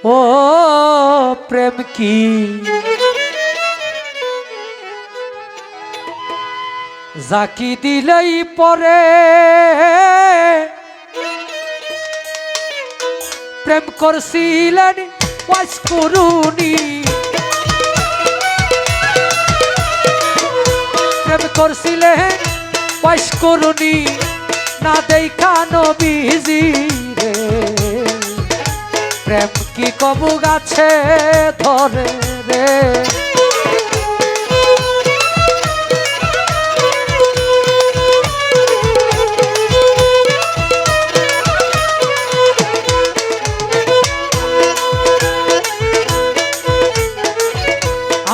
ও প্রেম কি জাকি দিলেই পরে প্রেম করছিলেন ওয়াজ করুনি প্রেম করছিলেন ওয়াজ করুনি না দেখা নবীজি রে প্রেম কি কবু গাছে ধরে রে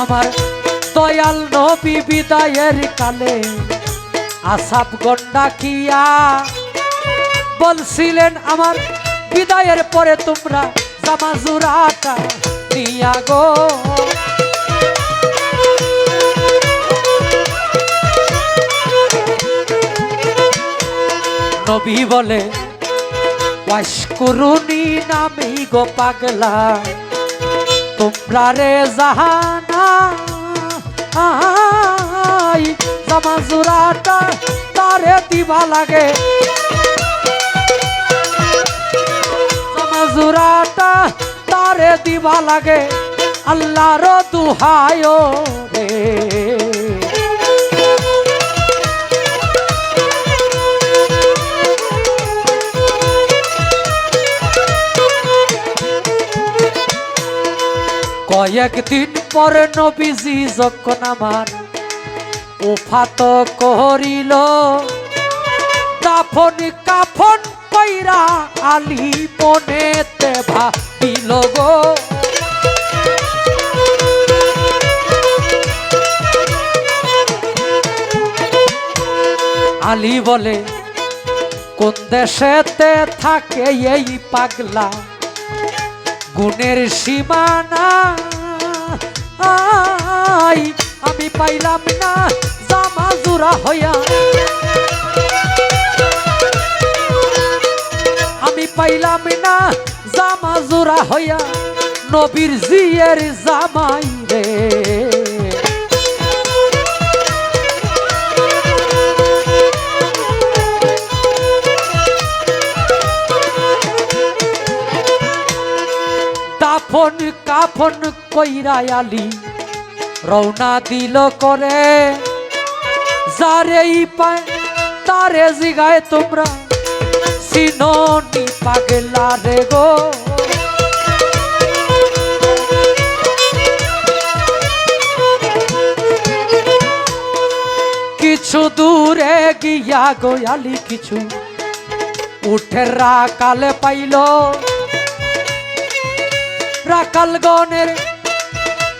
আমার দয়াল নবী বিদায়ের কালে আসাব গন্ডা কিয়া বলছিলেন আমার বিদায়ের পরে তোমরা জামা জুরাটা নিয়া গো নবী বলে ওয়াশ করুনি নামি গো পাগলা তোমরা রে জাহানা জামা জুরাটা তারে দিবা লাগে জামা জুরাটা তারে দিবা লাগে আল্লাহর দুহায় রে কয়েকদিন পরে নবীজি যখন আমার ওফাত করিল দাফন কাফন কইরা আলী মনেতে ভাবিল গো আলী বলে কোন দেশেতে থাকে এই পাগলা গুণের সীমানা আমি পাইলাম না জামা জোড়া হইয়া আমি পাইলাম না জামা জোড়া হইয়া নবীর জিয়ের জামাই রে দাফন কাফন কইরা আলী রওনা দিল করে যারেই পায় তারে জিগায় তোমরা সিনোনি পাগলা রে গো কিছু দূরে গিয়া গো আলী কিছু উঠের রাকালে পাইল রাকালগণের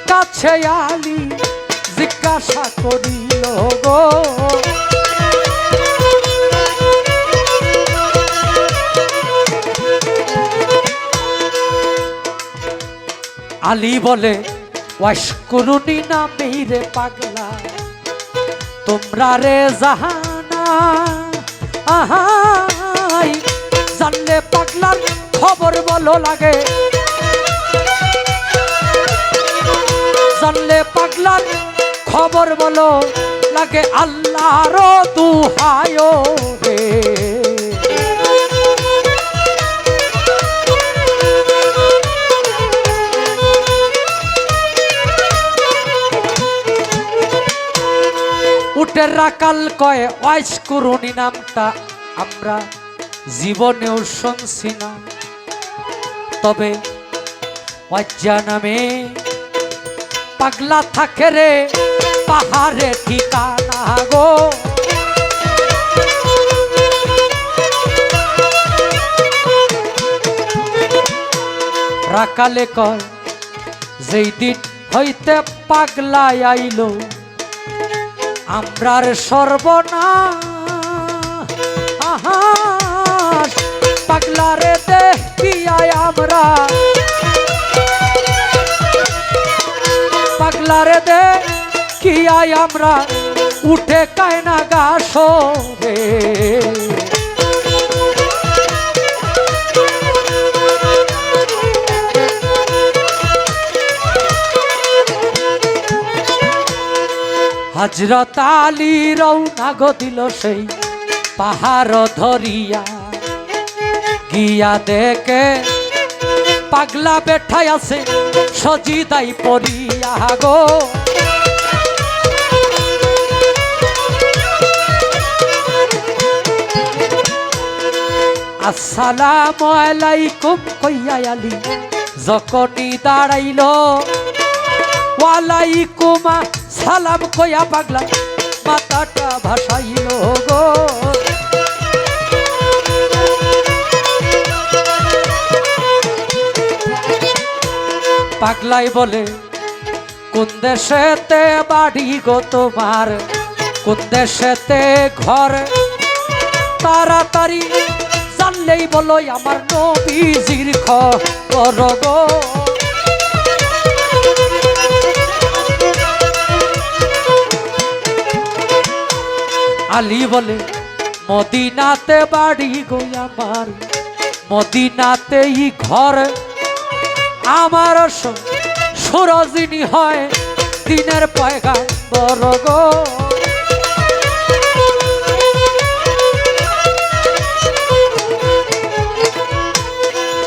কাছে আলী জিজ্ঞাসা করিল গো আলী বলে ওয়াশ করুনি না মেরে পাগলা তোমরা রে জাহানা আহাই জানলে পাগলার খবর বলো লাগে জানলে পাগলার খবর বলো লাগে আল্লাহর দুহায় রে উটের রাকাল কয় ওয়াজ করুনি নামটা আমরা জীবনেও শুনছি না তবে ওয়াজ্জা নামে পাগলা থাকে রে পাহাড়ে ঠিকানা গো রাকালে কয় যেই দিন হইতে পাগলা আইল আমরার সর্বনাশ পাগলা রে দেখিয়ায় আমরা পাগলা রে দেখিয়ায় আমরা উঠে কায়না গাছ রে হযরত আলী রওনা গো দিল সেই পাহাড় ধরিয়া, গিয়া দেখে পাগলা বেঠাই আছে সজিদাই পড়িয়া গো। আসসালামু আলাইকুম কইয়া আলী যখনই দাঁড়াইল, ওয়ালাইকুম সালাম কইয়া পাগলা মাথাটা ভাসাইল গো। পাগলাই বলে কোন দেশেতে বাড়ি গো তোমার, কোন দেশেতে ঘর, তাড়াতাড়ি জানলেই বলো আমার নবীজির খবর গো। আলী বলে মদিনাতে বাড়ি গো আমার, মদিনাতেই ঘর, আমার সুরজিনী হয় দিনের পয়গাম্বর গো।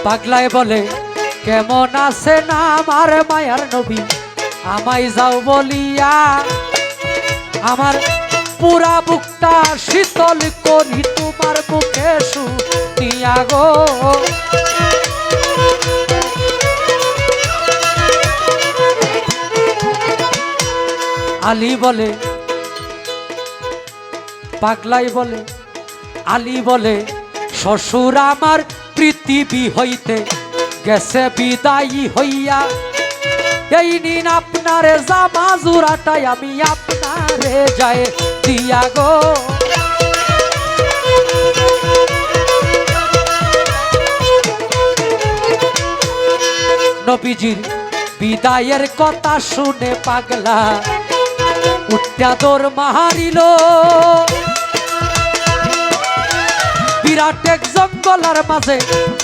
পাগলায় বলে কেমন আছেন আমার মায়ার নবী, আমায় যাও বলিয়া, আমার পুরা বুকটা শীতল করি তোমার বুকে শুনিয়া গো। আলী বলে পাগলাই বলে আলী বলে শ্বশুর আমার পৃথিবী হইতে গেছে বিদায়ী হইয়া, এই নিন আপনারে জামা জোড়াটাই আমি আপনারে যায় দিয়া গো। নবীজির বিদায়ের কথা শুনে পাগলা উঠা দৌড় মারিল, বিরাট এক জঙ্গলার মাঝে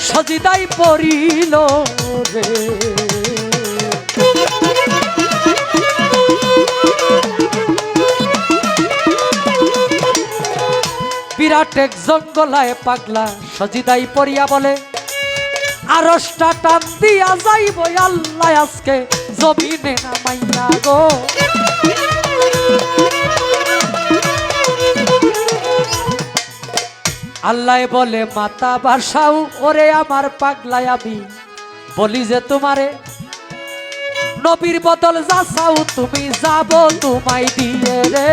সজিদাই পড়িল রে। বিরাট এক জঙ্গলায় পাগলা সজিদাই পড়িয়া বলে আরশটা টান দিয়া যাইব আল্লাহ আজকে জমিনে নামাইয়া গো। আল্লাহ বলে মাতা বাসাও ওরে আমার পাগলায়, আমি বলি যে তোমারে নবীর বদল যা চাও তুমি যাব তোমায় দিয়ে রে।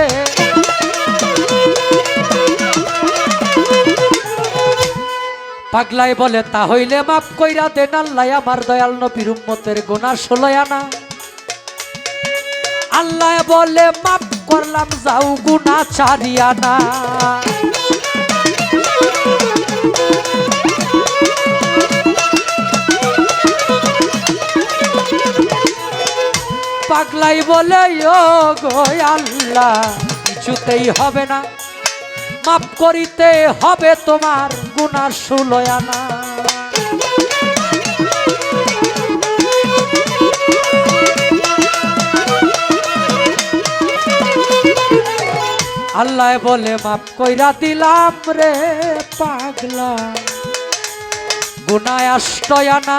পাগলাই বলে তা হইলে মাফ কইরা দেন আল্লাহ আমার দয়াল নবীর উম্মতের গুনাহ 16 আনা। আল্লাহ বলে মাফ করলাম যাও গুনাহ 4 আনা। পাগলাই বলে ও গো আল্লাহ কিছুতেই হবে না, মাফ করিতে হবে তোমার গুনাহ 16 আনা। আল্লাহ বলে মাফ কইরা দিলাম রে পাগলা গুনাহ 8 আনা।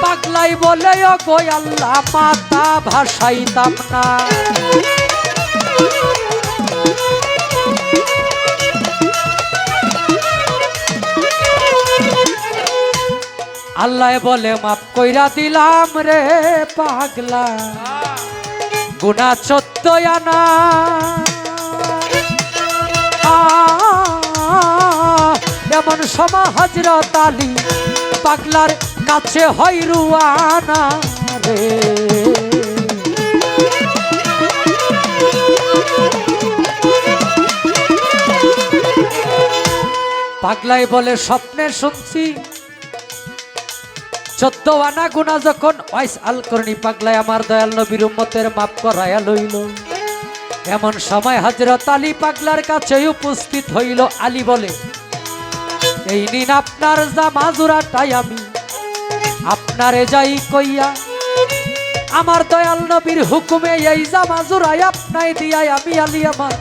পাগলাই বলে ও গো আল্লাহ মাথা ভাসাইতাম না। আল্লাহ বলে মাফ কইরা দিলাম রে পাগলা গুনাহ 14 আনা। এমন সময় হযরত আলী পাগলার কাছে হয় রুয়ানা রে। পাগলাই বলে স্বপ্নে শুনছি 14 আনা গুনাহ যখন ওয়াইস আল করনি, পাগলাই আমার দয়াল নবীর উম্মতের মাফ করায়া লইল। এমন সময় হযরত আলী পাগলার কাছে উপস্থিত হইল। আলী বলে এই নিন আপনার জামা জোড়াটাই আমি আপনারে যাই কইয়া আমার দয়াল নবীর হুকুমে এই জামা জোড়াই আপনাই দিয়াই আমি আলী আমার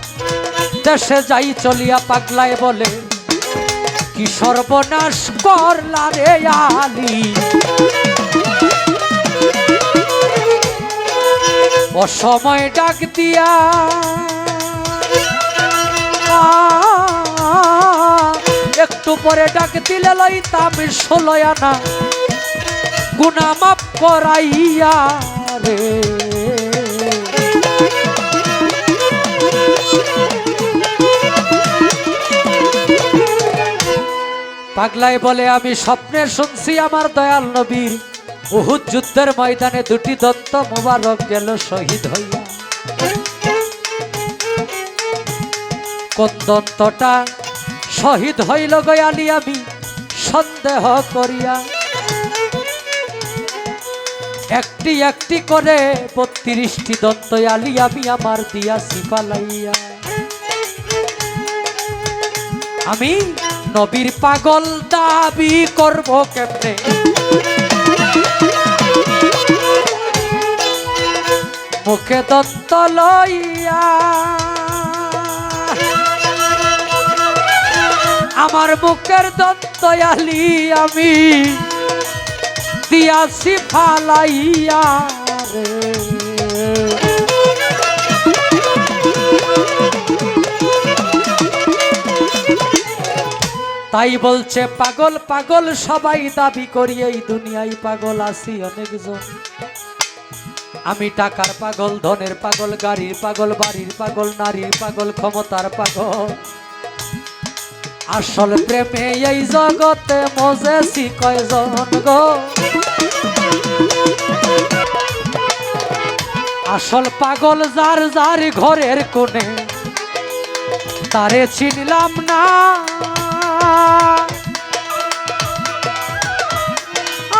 দেশে যাই চলিয়া। পাগলায় বলে কি সর্বনাশ করলা রে আলী, অসময় ডাক দিয়া একটু পরে ডাক দিলে লইতাম 16 আনা গুনাহ মাফ করাইয়া রে। পাগলাই বলে আমি স্বপ্নে শুনছি আমার দয়াল নবীর উহুদ যুদ্ধের ময়দানে দুটি দন্ত মোবারক গেল শহীদ হইয়া। কোন দন্তটা শহীদ হইল গয়ালি আমি সন্দেহ করিয়া, একটি একটি করে 32টি দন্ত আলী আমি আমার দিয়াছি পালাইয়া। আমি নবীর পাগল দাবি করব কেমনে, মুখে দন্ত লইয়া আমার মুখের দন্ত আলী আমি দিয়াছি ফালাইয়া রে। তাই বলছে পাগল পাগল সবাই দাবি করি, এই দুনিয়ায় পাগল আছি অনেকজন। আমি টাকার পাগল, ধনের পাগল, গাড়ির পাগল, বাড়ির পাগল, নারীর পাগল, ক্ষমতার পাগল। আসল প্রেমে এই জগতে মজেছি কয়জন গো, আসল পাগল যার যার ঘরের কোণে, তারে চিনলাম না।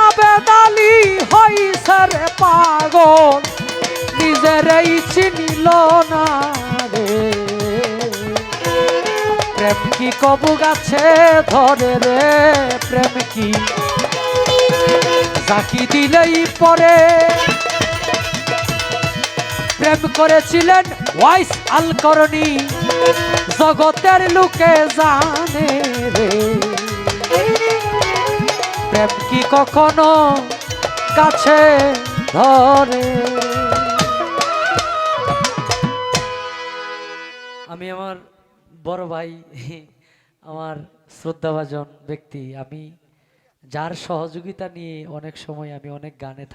আবেদালি হইছে রে পাগল, নিজেরই চিনিল না রে। প্রেম কি কবু গাছে ধরে রে, প্রেম কি জাকি দিলেই পরে। প্রেম করেছিলেন ওয়াইস আল করনি, জগতের লোকে জানে রে। প্রেম কি কখনো গাছে ধরে। আমি আমার বড় ভাই, আমার শ্রদ্ধাভাজন ব্যক্তি, আমি যার সহযোগিতা নিয়ে অনেক সময় আমি অনেক গানে থাকি।